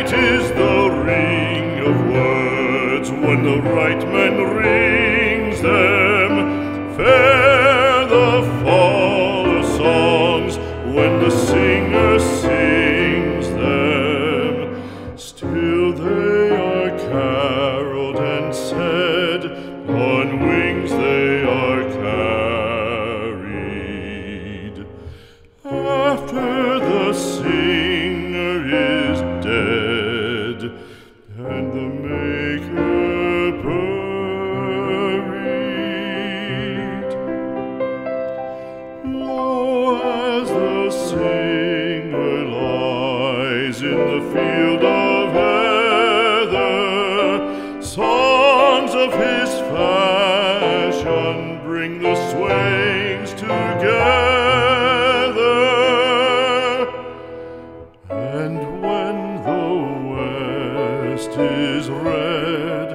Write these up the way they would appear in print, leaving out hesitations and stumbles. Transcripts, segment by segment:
Sweet is the ring of words when the right man rings them. Fair the fall of songs when the singer sings them. Still they are caroled and said, on wings they are carried. After the singer is dead and the maker buried, lo, as the singer lies in the field of heather, songs of his fashion bring the swains together. And when the west is red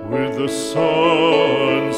with the sunset